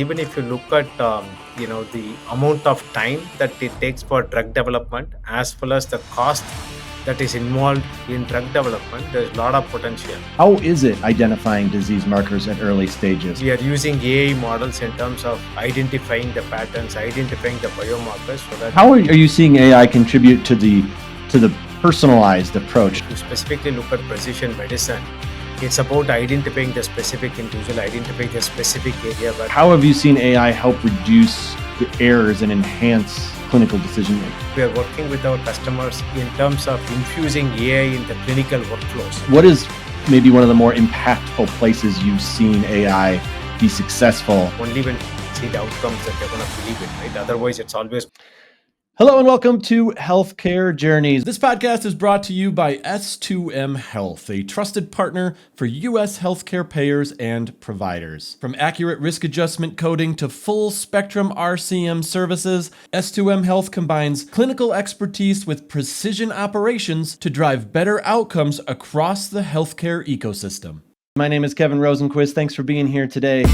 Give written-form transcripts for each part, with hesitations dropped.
even if you look at the amount of time that it takes for drug development as well as the cost that is involved in drug development, there's a lot of potential. How is it identifying disease markers at early stages? We are using AI models in terms of identifying the patterns, identifying the biomarkers, so that How are you seeing AI contribute to the personalized approach? to specifically look at precision medicine, it's about identifying the specific individual, identifying the specific area. But How have you seen AI help reduce the errors and enhance clinical decision making? we are working with our customers in terms of infusing AI in the clinical workflows. What is maybe one of the more impactful places you've seen AI be successful? Only when you see the outcomes that they're going to believe it, right? Otherwise, it's always. Hello and welcome to Healthcare Journeys. This podcast is brought to you by S2M Health, a trusted partner for U.S. healthcare payers and providers. From accurate risk adjustment coding to full spectrum RCM services, S2M Health combines clinical expertise with precision operations to drive better outcomes across the healthcare ecosystem. My name is Kevin Rosenquist. Thanks for being here today.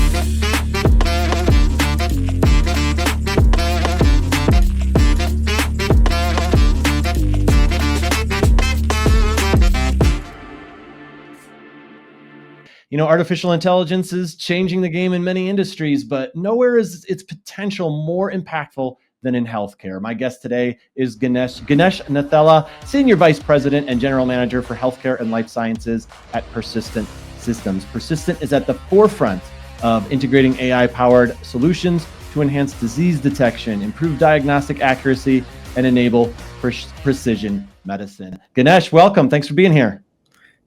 You know, artificial intelligence is changing the game in many industries, but nowhere is its potential more impactful than in healthcare. My guest today is Ganesh Nathella, Senior Vice President and General Manager for Healthcare and Life Sciences at Persistent Systems. Persistent is at the forefront of integrating AI-powered solutions to enhance disease detection, improve diagnostic accuracy, and enable precision medicine. Ganesh, welcome. Thanks for being here.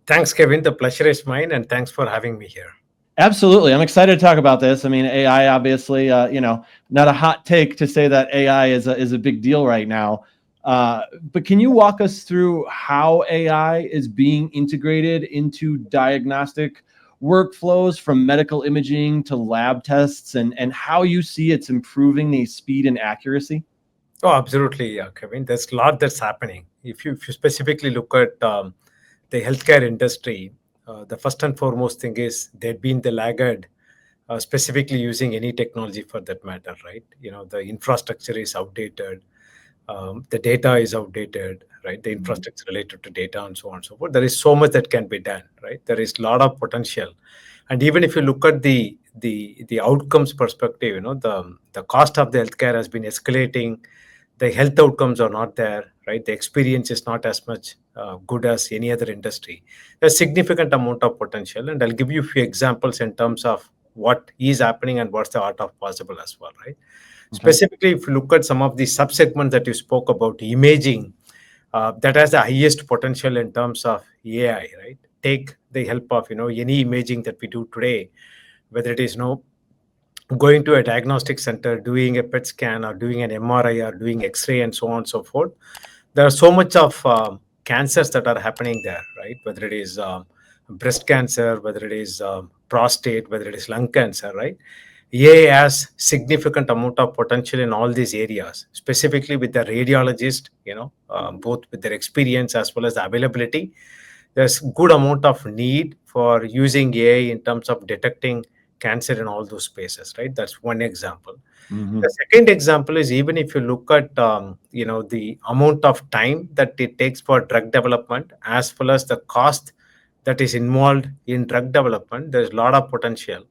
Thanks, Kevin. The pleasure is mine, and thanks for having me here. Absolutely. I'm excited to talk about this. I mean, AI, obviously, not a hot take to say that AI is a big deal right now. But can you walk us through how AI is being integrated into diagnostic workflows from medical imaging to lab tests and how you see it's improving the speed and accuracy? Oh, absolutely, Kevin. There's a lot that's happening. If you specifically look at the healthcare industry, the first and foremost thing is they've been the laggard, specifically using any technology for that matter, right? The infrastructure is outdated, the data is outdated, right? The infrastructure related to data and so on and so forth. There is so much that can be done, right? There is a lot of potential, and even if you look at the outcomes perspective, the cost of the healthcare has been escalating. The health outcomes are not there, right? The experience is not as much good as any other industry. There's significant amount of potential, and I'll give you a few examples in terms of what is happening and what's the art of possible as well, right? Okay. Specifically, if you look at some of the subsegments that you spoke about, imaging, that has the highest potential in terms of AI, right? Take the help of any imaging that we do today, whether it is going to a diagnostic center, doing a PET scan or doing an MRI or doing X-ray and so on and so forth. There are so much of cancers that are happening there, right? Whether it is breast cancer, whether it is prostate, whether it is lung cancer, right? AI has significant amount of potential in all these areas, specifically with the radiologist, both with their experience as well as the availability. There's good amount of need for using AI in terms of detecting cancer in all those spaces, right? That's one example. Mm-hmm. The second example is even if you look at the amount of time that it takes for drug development as well as the cost that is involved in drug development, there's a lot of potential.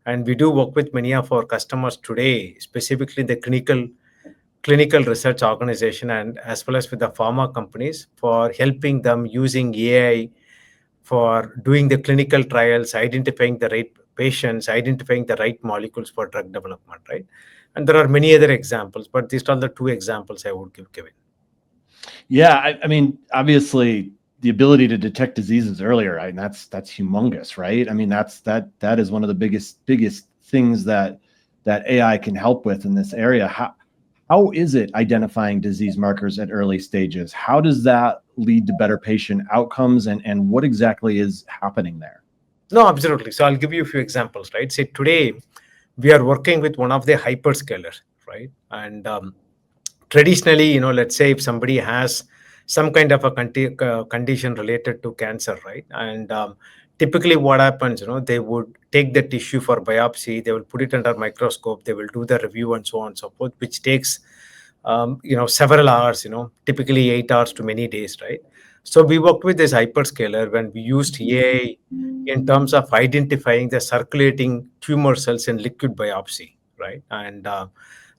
And we do work with many of our customers today, specifically the clinical research organization and as well as with the pharma companies for helping them using AI for doing the clinical trials, identifying the right patients, identifying the right molecules for drug development, right? And there are many other examples, but these are the two examples I would give, Kevin. Yeah, I mean, obviously, the ability to detect diseases earlier, right? And that's humongous, right? I mean, that is one of the biggest things that AI can help with in this area. How is it identifying disease markers at early stages? How does that lead to better patient outcomes, and what exactly is happening there? No, absolutely. So I'll give you a few examples, right? Say today, we are working with one of the hyperscalers, right? And traditionally, let's say if somebody has some kind of a condition related to cancer, right? And typically what happens, they would take the tissue for biopsy, they will put it under microscope, they will do the review and so on and so forth, which takes several hours, typically 8 hours to many days, right? So we worked with this hyperscaler when we used AI in terms of identifying the circulating tumor cells in liquid biopsy, right? And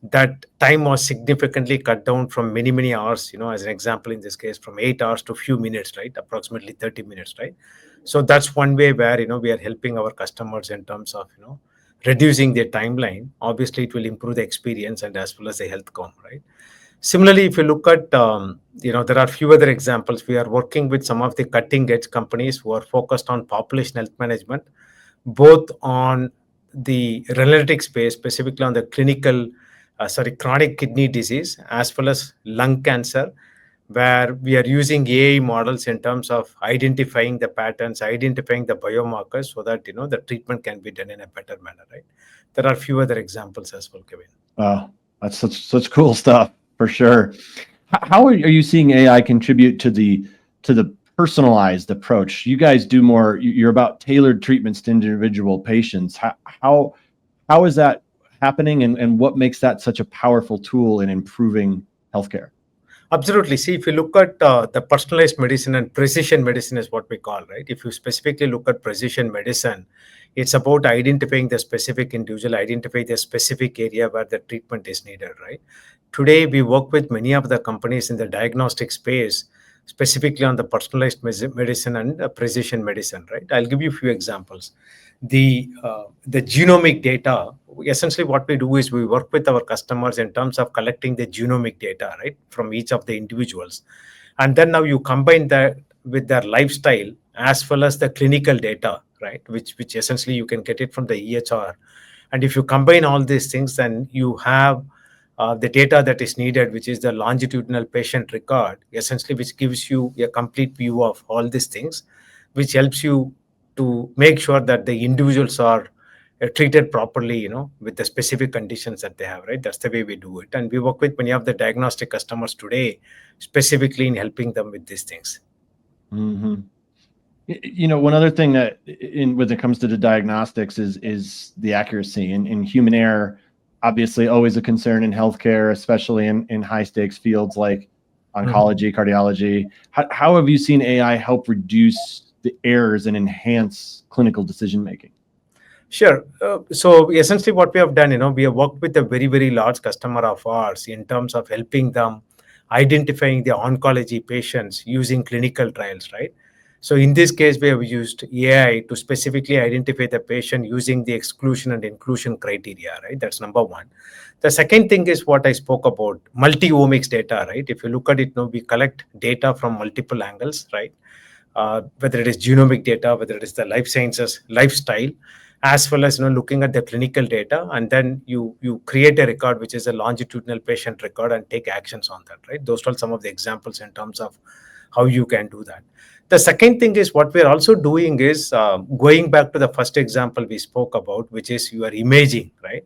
that time was significantly cut down from many, many hours, as an example, in this case, from 8 hours to few minutes, right? Approximately 30 minutes, right? So that's one way where, we are helping our customers in terms of, reducing their timeline. Obviously, it will improve the experience and as well as the health outcome, right? Similarly, if you look at, there are few other examples. We are working with some of the cutting edge companies who are focused on population health management, both on the relative space, specifically on the chronic kidney disease, as well as lung cancer, where we are using AI models in terms of identifying the patterns, identifying the biomarkers, so that the treatment can be done in a better manner. Right? There are few other examples as well, Kevin. That's such cool stuff for sure. How are you seeing AI contribute to the personalized approach? You guys do more. You're about tailored treatments to individual patients. How is that happening, and what makes that such a powerful tool in improving healthcare? Absolutely. See, if you look at the personalized medicine and precision medicine is what we call, right? If you specifically look at precision medicine, it's about identifying the specific individual, identify the specific area where the treatment is needed, right? Today, we work with many of the companies in the diagnostic space, specifically on the personalized medicine and precision medicine, right? I'll give you a few examples. The genomic data, essentially what we do is we work with our customers in terms of collecting the genomic data, right, from each of the individuals, and then now you combine that with their lifestyle as well as the clinical data, right, which essentially you can get it from the EHR. And if you combine all these things, then you have the data that is needed, which is the longitudinal patient record, essentially, which gives you a complete view of all these things, which helps you to make sure that the individuals are treated properly, with the specific conditions that they have, right? That's the way we do it. And we work with many of the diagnostic customers today, specifically in helping them with these things. Mm-hmm. One other thing that when it comes to the diagnostics is the accuracy, and human error, obviously always a concern in healthcare, especially in high stakes fields like oncology, cardiology. How have you seen AI help reduce the errors and enhance clinical decision making? Sure. So essentially what we have done, we have worked with a very, very large customer of ours in terms of helping them identifying the oncology patients using clinical trials, right? So in this case, we have used AI to specifically identify the patient using the exclusion and inclusion criteria, right? That's number one. The second thing is what I spoke about, multi-omics data, right? If you look at it, we collect data from multiple angles, right? Whether it is genomic data, whether it is the life sciences, lifestyle, as well as looking at the clinical data, and then you create a record which is a longitudinal patient record and take actions on that, right? Those are some of the examples in terms of how you can do that. The second thing is what we're also doing is going back to the first example we spoke about, which is your imaging, right?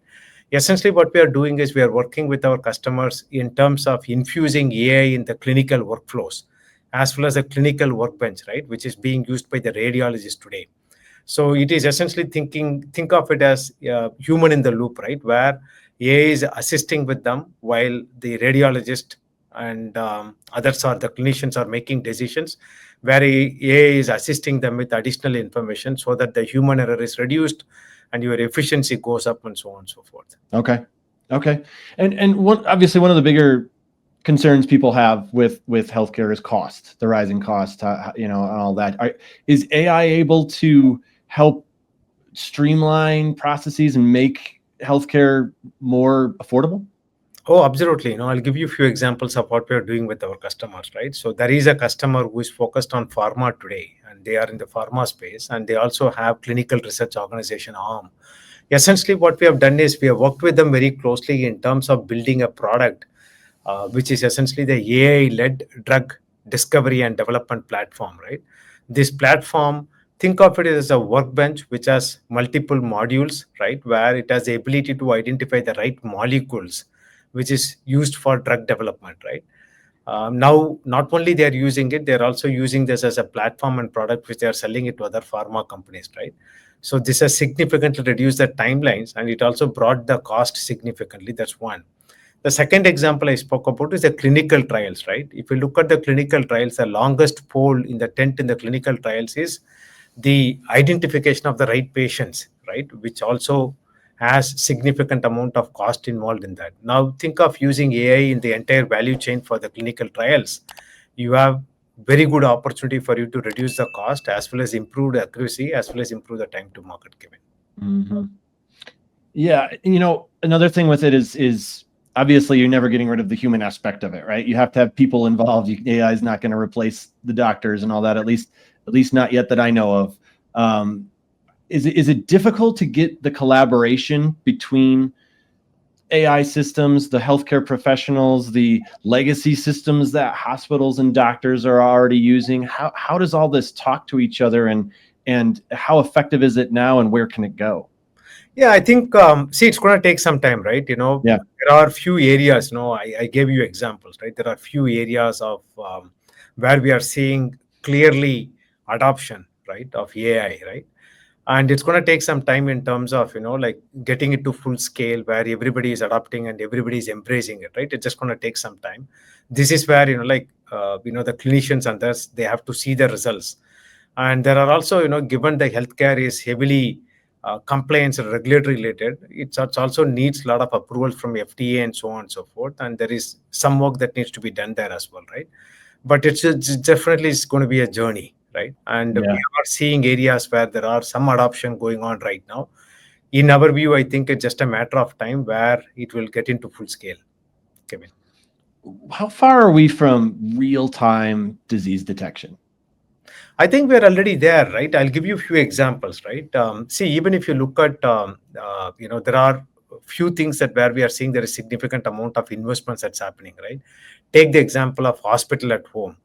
Essentially what we are doing is we are working with our customers in terms of infusing AI in the clinical workflows as well as a clinical workbench, right, which is being used by the radiologists today. So it is essentially think of it as human in the loop, right, where AI is assisting with them while the radiologist and others are the clinicians are making decisions, where AI is assisting them with additional information so that the human error is reduced and your efficiency goes up and so on and so forth. Okay. And obviously one of the bigger concerns people have with healthcare is cost, the rising cost, and all that. Is AI able to help streamline processes and make healthcare more affordable? Oh, absolutely. I'll give you a few examples of what we are doing with our customers, right? So there is a customer who is focused on pharma today, and they are in the pharma space, and they also have clinical research organization arm. Essentially, what we have done is we have worked with them very closely in terms of building a product, which is essentially the AI-led drug discovery and development platform, right? This platform, think of it as a workbench which has multiple modules, right, where it has the ability to identify the right molecules which is used for drug development, right? Now, not only they are using it, they're also using this as a platform and product which they are selling it to other pharma companies, right? So this has significantly reduced the timelines, and it also brought the cost significantly. That's one. The second example I spoke about is the clinical trials, right? If you look at the clinical trials, the longest pole in the tent in the clinical trials is the identification of the right patients, right? Which also has significant amount of cost involved in that. Now think of using AI in the entire value chain for the clinical trials. You have very good opportunity for you to reduce the cost as well as improve the accuracy as well as improve the time to market, Kevin. Mm-hmm. Yeah, another thing with it is obviously you're never getting rid of the human aspect of it, right? You have to have people involved. AI is not going to replace the doctors and all that, at least not yet that I know of. Is it difficult to get the collaboration between AI systems, the healthcare professionals, the legacy systems that hospitals and doctors are already using? How does all this talk to each other, and how effective is it now, and where can it go? Yeah, I think, see, it's going to take some time, right? Yeah. There are few areas, I gave you examples, right? There are few areas of where we are seeing clearly adoption, right, of AI, right? And it's going to take some time in terms of, like getting it to full scale where everybody is adopting and everybody is embracing it, right? It's just going to take some time. This is where, the clinicians and others, they have to see the results. And there are also, given the healthcare is heavily compliance and regulatory related, it also needs a lot of approval from FDA and so on and so forth. And there is some work that needs to be done there as well, right? But it's definitely is going to be a journey, right? And we Yeah. are seeing areas where there are some adoption going on right now. In our view, I think it's just a matter of time where it will get into full scale, Kevin. How far are we from real-time disease detection? I think we're already there, right? I'll give you a few examples, right? See, even if you look at, there are few things that where we are seeing there is significant amount of investments that's happening, right? Take the example of hospital at home.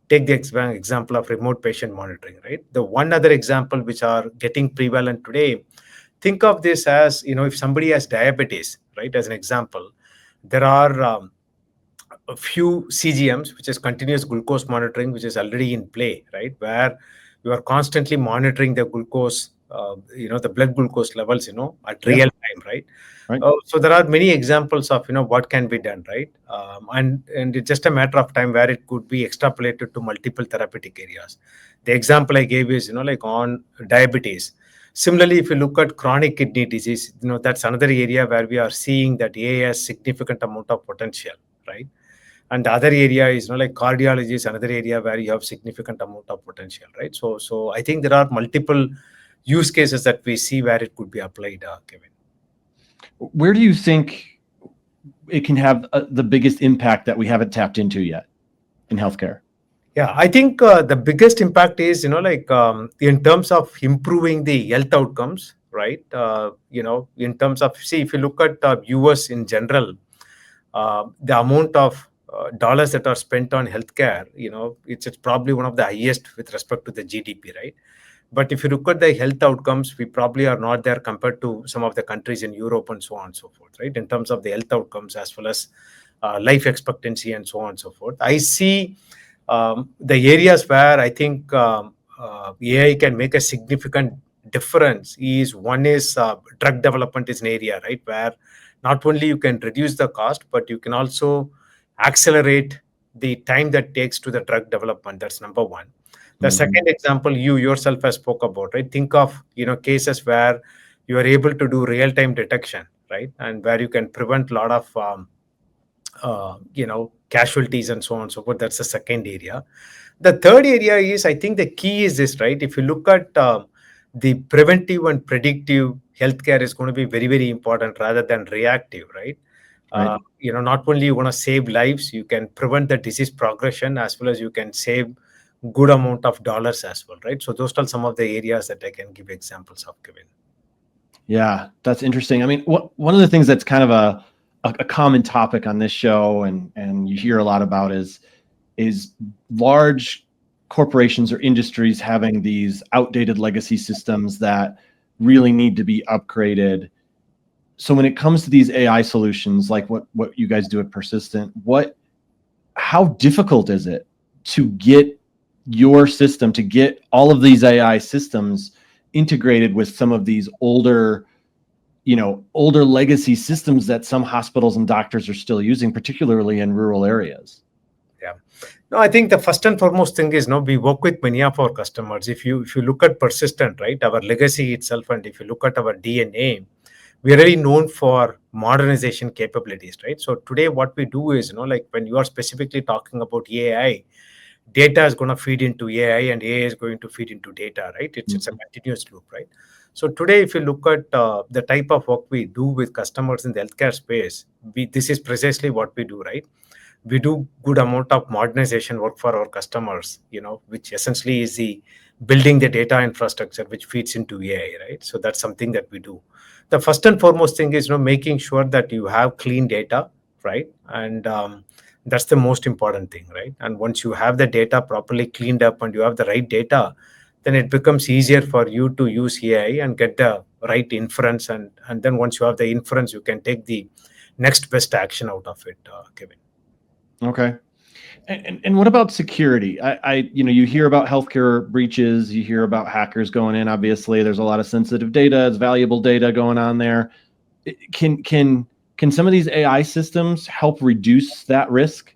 Take the example of remote patient monitoring, right? The one other example which are getting prevalent today, think of this as, if somebody has diabetes, right? As an example, there are a few CGMs, which is continuous glucose monitoring, which is already in play, right? Where you are constantly monitoring the glucose, the blood glucose levels, at Yeah. real time, right? Right. So there are many examples of, what can be done, right? And it's just a matter of time where it could be extrapolated to multiple therapeutic areas. The example I gave is, like on diabetes. Similarly, if you look at chronic kidney disease, that's another area where we are seeing that AI has significant amount of potential, right? And the other area is, like cardiology is another area where you have significant amount of potential, right? So I think there are multiple use cases that we see where it could be applied, Kevin. Where do you think it can have the biggest impact that we haven't tapped into yet in healthcare? Yeah, I think the biggest impact is, in terms of improving the health outcomes, right? In terms of, see, if you look at US in general, the amount of dollars that are spent on healthcare, it's probably one of the highest with respect to the GDP, right? But if you look at the health outcomes, we probably are not there compared to some of the countries in Europe and so on and so forth, right? In terms of the health outcomes as well as life expectancy and so on and so forth. I see the areas where I think AI can make a significant difference is one is drug development is an area, right? Where not only you can reduce the cost, but you can also accelerate the time that takes to the drug development. That's number one. The second example you yourself has spoke about, right? Think of, cases where you are able to do real-time detection, right? And where you can prevent a lot of, casualties and so on and so forth. That's the second area. The third area is, I think the key is this, right? If you look at the preventive and predictive healthcare is going to be very, very important rather than reactive, right? Right. Not only you want to save lives, you can prevent the disease progression as well as you can save good amount of dollars as well, right? So those are some of the areas that I can give examples of, Kevin. Yeah, that's interesting. I mean, one of the things that's kind of a common topic on this show, and you hear a lot about is large corporations or industries having these outdated legacy systems that really need to be upgraded. So when it comes to these AI solutions, like what you guys do at Persistent, how difficult is it to get your system, to get all of these AI systems integrated with some of these older legacy systems that some hospitals and doctors are still using, particularly in rural areas? Yeah. No, I think the first and foremost thing is, no, we work with many of our customers. If you look at Persistent, right, our legacy itself, and if you look at our DNA, we are really known for modernization capabilities, right? So today, what we do is, like when you are specifically talking about AI, data is going to feed into AI, and AI is going to feed into data, right? It's a continuous loop, right? So today, if you look at the type of work we do with customers in the healthcare space, this is precisely what we do, right? We do good amount of modernization work for our customers, which essentially is the building the data infrastructure which feeds into AI, right? So that's something that we do. The first and foremost thing is, making sure that you have clean data, right? And that's the most important thing, right? And once you have the data properly cleaned up and you have the right data, then it becomes easier for you to use AI and get the right inference. And then once you have the inference, you can take the next best action out of it, Kevin. Okay. And what about security? You hear about healthcare breaches, you hear about hackers going in. Obviously, there's a lot of sensitive data, it's valuable data going on there. Can some of these AI systems help reduce that risk?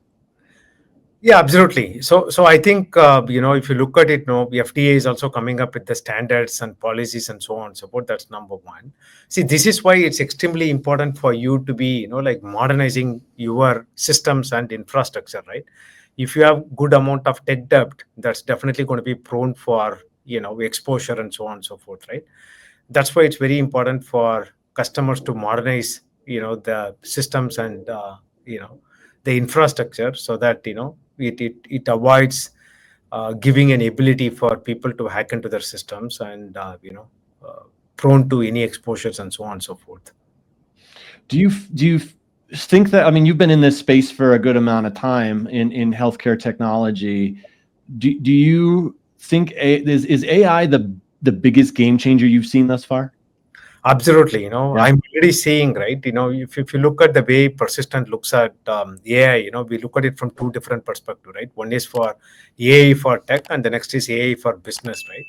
Yeah, absolutely. So I think if you look at it, FDA is also coming up with the standards and policies and so on and so forth. That's number one. See, this is why it's extremely important for you to be, like modernizing your systems and infrastructure, right? If you have good amount of tech debt, that's definitely going to be prone for exposure and so on and so forth, right? That's why it's very important for customers to modernize, the systems and the infrastructure, so that it avoids giving an ability for people to hack into their systems and prone to any exposures and so on and so forth. Do you think that, I mean, you've been in this space for a good amount of time in healthcare technology. Do you think is AI the biggest game changer you've seen thus far? Absolutely. Yeah. I'm already seeing, right, if you look at the way Persistent looks at AI, we look at it from two different perspectives, right? One is for AI for tech, and the next is AI for business, right?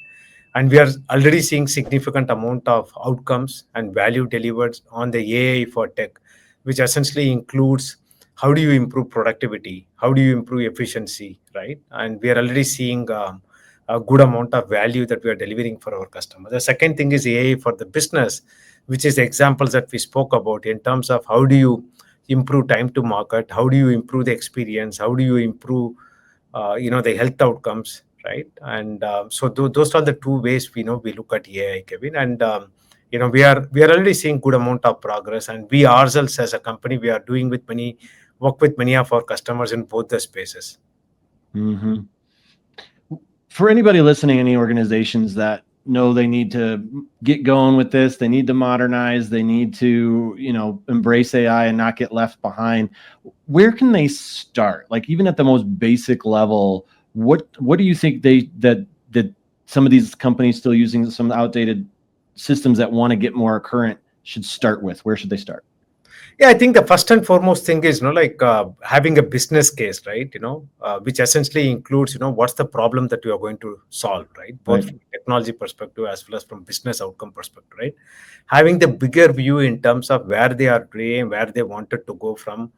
And we are already seeing significant amount of outcomes and value delivered on the AI for tech, which essentially includes how do you improve productivity, how do you improve efficiency, right? And we are already seeing a good amount of value that we are delivering for our customers. The second thing is AI for the business, which is the examples that we spoke about in terms of how do you improve time to market, how do you improve the experience, how do you improve the health outcomes, right? And so those are the two ways we look at AI, Kevin. And we are already seeing good amount of progress, and we ourselves as a company, we are doing work with many of our customers in both the spaces. Mm-hmm. For anybody listening, any organizations that know they need to get going with this, they need to modernize, they need to, embrace AI and not get left behind, where can they start? Like, even at the most basic level, what do you think that some of these companies still using some outdated systems that want to get more current should start with? Where should they start? Yeah, I think the first and foremost thing is, having a business case, right? Which essentially includes, what's the problem that you are going to solve, right? Both Right. from technology perspective as well as from business outcome perspective, right? Having the bigger view in terms of where they are today and where they wanted to go from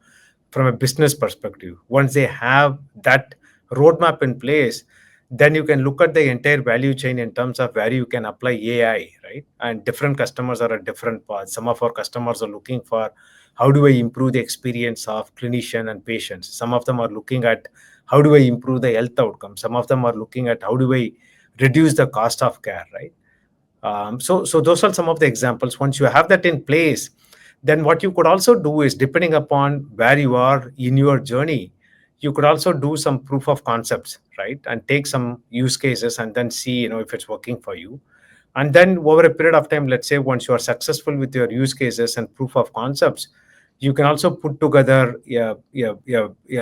a business perspective. Once they have that roadmap in place, then you can look at the entire value chain in terms of where you can apply AI, right? And different customers are at different paths. Some of our customers are looking for how do I improve the experience of clinician and patients. Some of them are looking at how do I improve the health outcome. Some of them are looking at how do I reduce the cost of care, right? So those are some of the examples. Once you have that in place, then what you could also do is, depending upon where you are in your journey, you could also do some proof of concepts, right? And take some use cases and then see, if it's working for you. And then over a period of time, let's say once you are successful with your use cases and proof of concepts, you can also put together a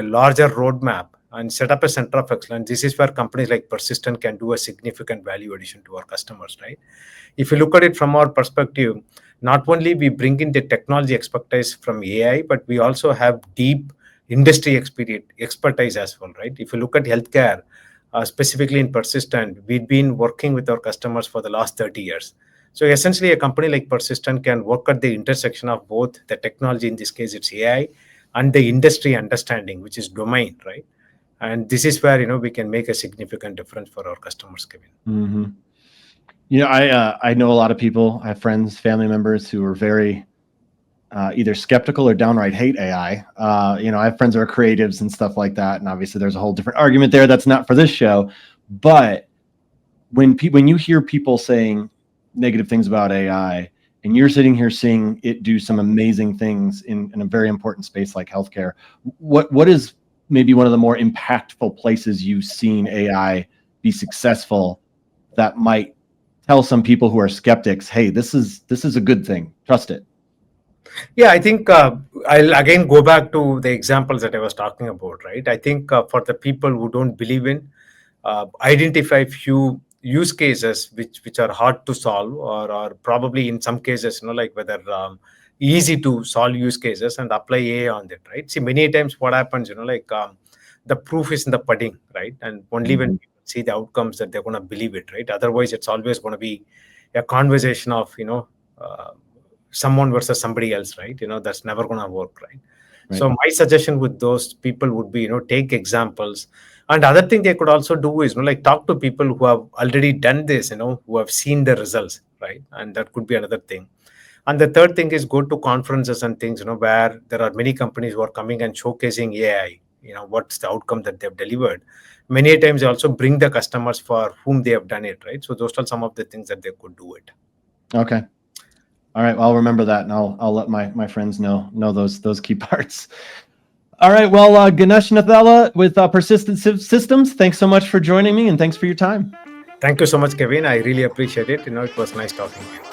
larger roadmap and set up a center of excellence. This is where companies like Persistent can do a significant value addition to our customers, right? If you look at it from our perspective, not only we bring in the technology expertise from AI, but we also have deep industry expertise as well, right? If you look at healthcare, specifically in Persistent, we've been working with our customers for the last 30 years. So essentially, a company like Persistent can work at the intersection of both the technology, in this case, it's AI, and the industry understanding, which is domain, right? And this is where we can make a significant difference for our customers, Kevin. Mm-hmm. I know a lot of people. I have friends, family members who are very either skeptical or downright hate AI. I have friends who are creatives and stuff like that, and obviously there's a whole different argument there. That's not for this show. But when you hear people saying negative things about AI, and you're sitting here seeing it do some amazing things in a very important space like healthcare, what is maybe one of the more impactful places you've seen AI be successful that might tell some people who are skeptics, hey, this is a good thing, trust it? Yeah, I think I'll again go back to the examples that I was talking about, right? I think for the people who don't believe in, identify few use cases which are hard to solve, or probably in some cases, like whether easy to solve use cases, and apply AI on that, right? See, many times what happens, the proof is in the pudding, right? And only when people see the outcomes that they're going to believe it, right? Otherwise, it's always going to be a conversation of, someone versus somebody else, right? That's never going to work, right? So my suggestion with those people would be, take examples. And other thing they could also do is, talk to people who have already done this, who have seen the results, right? And that could be another thing. And the third thing is go to conferences and things, where there are many companies who are coming and showcasing AI, what's the outcome that they've delivered. Many times they also bring the customers for whom they have done it, right? So those are some of the things that they could do it. Okay. All right. Well, I'll remember that, and I'll let my friends know those key parts. All right. Well, Ganesh Nathella with Persistent Systems, thanks so much for joining me, and thanks for your time. Thank you so much, Kevin. I really appreciate it. It was nice talking to you.